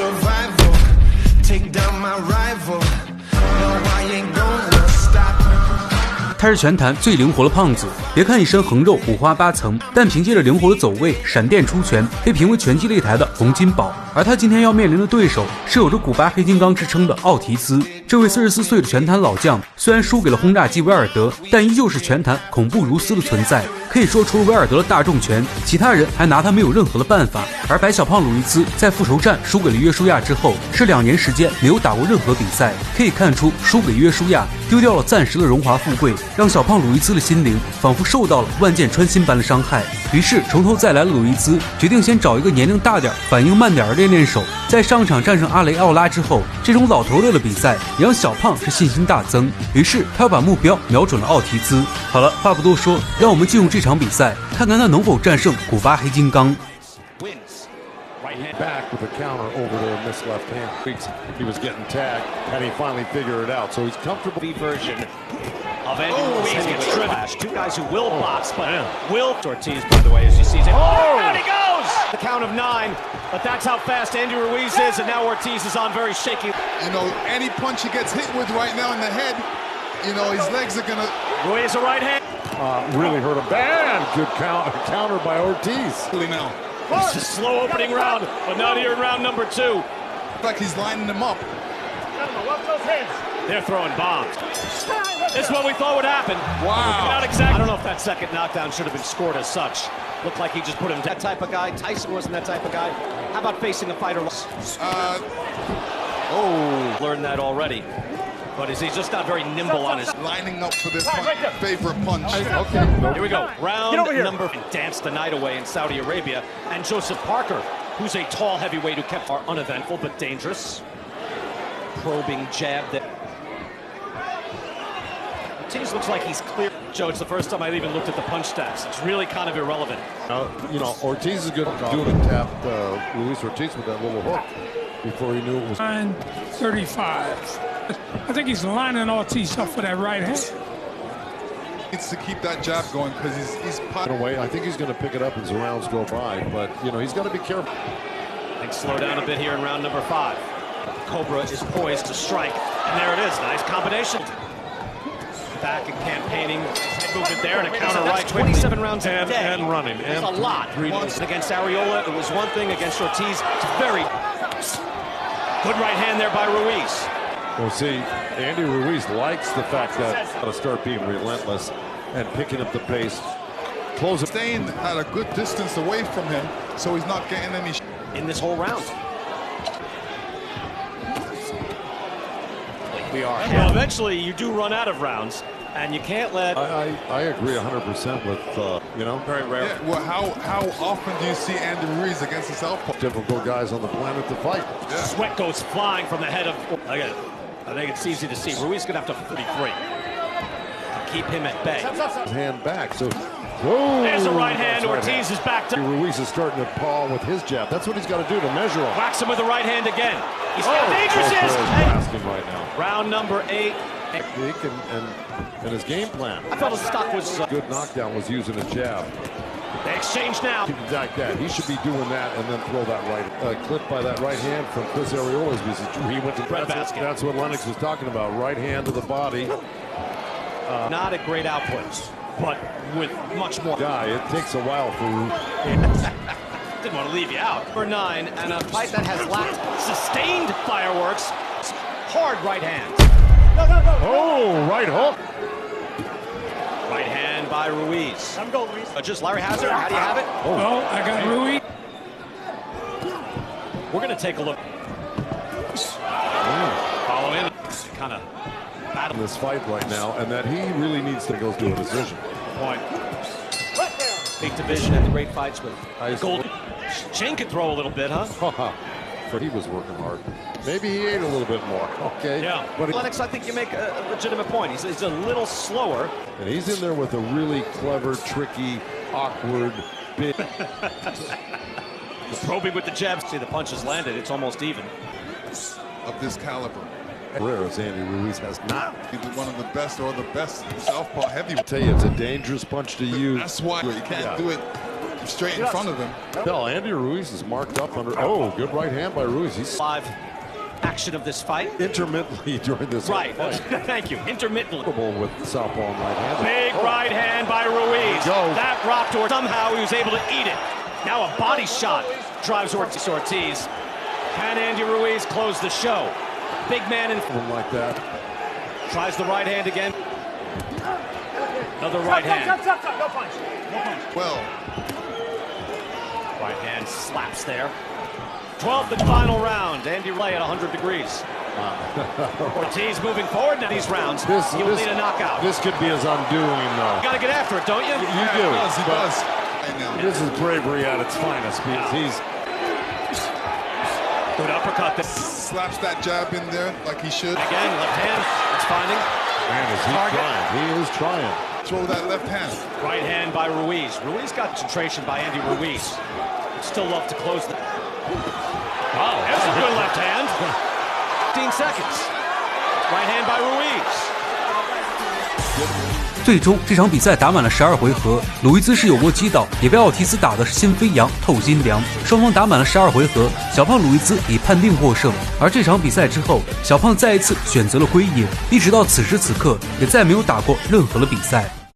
survival. Take down my rival. No, I ain't gonna stop. 他是拳坛最灵活的胖子，别看一身横肉五花八层，但凭借着灵活的走位、闪电出拳，被评为拳击擂台的洪金宝。而他今天要面临的对手是有着古巴黑金刚之称的奥提兹。这位44岁的拳坛老将，虽然输给了轰炸机维尔德，但依旧是拳坛恐怖如斯的存在。可以说，除了维尔德的大重拳，其他人还拿他没有任何的办法。而白小胖鲁伊兹在复仇战输给了约书亚之后，是2年时间没有打过任何比赛。可以看出，输给约书亚丢掉了暂时的荣华富贵，让小胖鲁伊兹的心灵仿佛受到了万箭穿心般的伤害。于是从头再来的鲁伊兹决定先找一个年龄大点、反应慢点的练手。在上场战胜阿雷奥拉之后，这种老头乐的比赛也让小胖是信心大增。于是他要把目标瞄准了奥提兹。好了，话不多说，让我们进入这场比赛，看看他能否战胜古巴黑金刚。Back with a counter over the missed left hand. He was getting tagged, and he finally figured it out. So he's comfortable. Version of Andy Ruiz gets driven. Two guys who will box, but will. Ortiz, by the way, as you see. Down he goes! The count of 9, but that's how fast Andy Ruiz is, and now Ortiz is on very shaky. You know, any punch he gets hit with right now in the head, you know, his legs are gonna. Ruiz a right hand. Really hurt him bad. Good counter by Ortiz. Now. It's a slow opening round, but not here in round number 2. Like he's lining them up. They're throwing bombs. This is what we thought would happen. Wow. Not exactly. I don't know if that second knockdown should have been scored as such. Looked like he just put him that type of guy. Tyson wasn't that type of guy. How about facing a fighter? Learned that already. But is he just not very nimble on his lining up for this favorite punch? Okay, here we go. Round number. Danced the night away in Saudi Arabia. And Joseph Parker, who's a tall heavyweight who kept uneventful but dangerous. Probing jab that. Ortiz looks like he's clear. Joe, it's the first time I've even looked at the punch stats. It's really kind of irrelevant. You know, Ortiz is good doing it. Tapped Luis Ortiz with that little hook before he knew it was. 9:35. I think he's lining Ortiz up for that right hand. Needs to keep that jab going because he's away. I think he's going to pick it up as the rounds go by, but you know he's got to be careful. Things slow down a bit here in round number 5. Cobra is poised to strike, and there it is. Nice combination. Back and campaigning, head movement there, and a counter right. 27 rounds a day. And running. That's a lot. Once against Areola, it was one thing. Against Ortiz, it's very good right hand there by Ruiz. Well, see, Andy Ruiz likes the fact that to start being relentless and picking up the pace. Staying at a good distance away from him, so he's not getting any in this whole round. We are. Well, eventually, you do run out of rounds, and you can't let. I agree 100% with you know. Very rare. Yeah, well, how often do you see Andy Ruiz against the southpaw? Difficult guys on the planet to fight. Yeah. Sweat goes flying from the head of. I think it's easy to see. Ruiz gonna have to 33 to keep him at bay. Hand back, so. Whoa! There's a right hand. Ortiz is back to. Ruiz is starting to paw with his jab. That's what he's got to do to measure him. Whacks him with the right hand again. He's dangerous. Asking right now. Round number 8. And his game plan. I thought his stock was good knockdown was using a jab. They exchange now. Like that. He should be doing that and then throw that right clip by that right hand from Chris Areola's because he went to basket. That's what Lennox was talking about. Right hand to the body. Not a great output, but with much more. Yeah, it takes a while for. Didn't want to leave you out. Number 9, and a fight that has lacked sustained fireworks. Hard right hand. Oh, right hook. Right hand by Ruiz. I'm going, Ruiz. Just Larry Hazard, how do you have it? Oh, well, I got Ruiz. We're going to take a look. Follow in. Kind of battle this fight right now, and that he really needs to go to a decision. Point. Big division at the great fights with Gold. Shane could throw a little bit, huh? But he was working hard. Maybe he ate a little bit more. Okay. Yeah. But Lennox, I think you make a legitimate point. He's a little slower. And he's in there with a really clever, tricky, awkward bit. Probing with the jabs. See, the punches landed. It's almost even. Of this caliber. Whereas Andy Ruiz has not. Either one of the best or the best southpaw heavyweight. I tell you, it's a dangerous punch to use. That's why you can't do it straight in front of him. Well, Andy Ruiz is marked up under. Oh, good right hand by Ruiz. He's Live action of this fight. intermittently during this Right. fight. Thank you. Intermittently. With the southpaw and right hand. Big right hand by Ruiz. Go. That rocked or somehow he was able to eat it. Now a body shot drives Ortiz. Can Andy Ruiz close the show? Big man in Something like that. tries the right hand again. Another right hand. Well, Right hand slaps there. 12th and final round. Andy Ray at 100 degrees. Ortiz moving forward now these rounds. He'll need a knockout. This could be his undoing, though. Got to get after it, don't you? You do. he does. Right now. This is bravery at its finest because he's. Good uppercut. Slaps that jab in there like he should. Again, left hand. It's finding. Man, is he trying? He is trying. Throw that left hand. Right hand by Ruiz. Ruiz got concentration by Andy Ruiz. Still love to close the. Oh, there's a good left hand. 15 seconds. Right hand by Ruiz. 最终这场比赛打满了12回合，鲁伊兹是有过击倒，也被奥提斯打得是心飞扬透心凉。双方打满了12回合，小胖鲁伊兹已判定获胜。而这场比赛之后，小胖再一次选择了归隐，一直到此时此刻也再没有打过任何的比赛。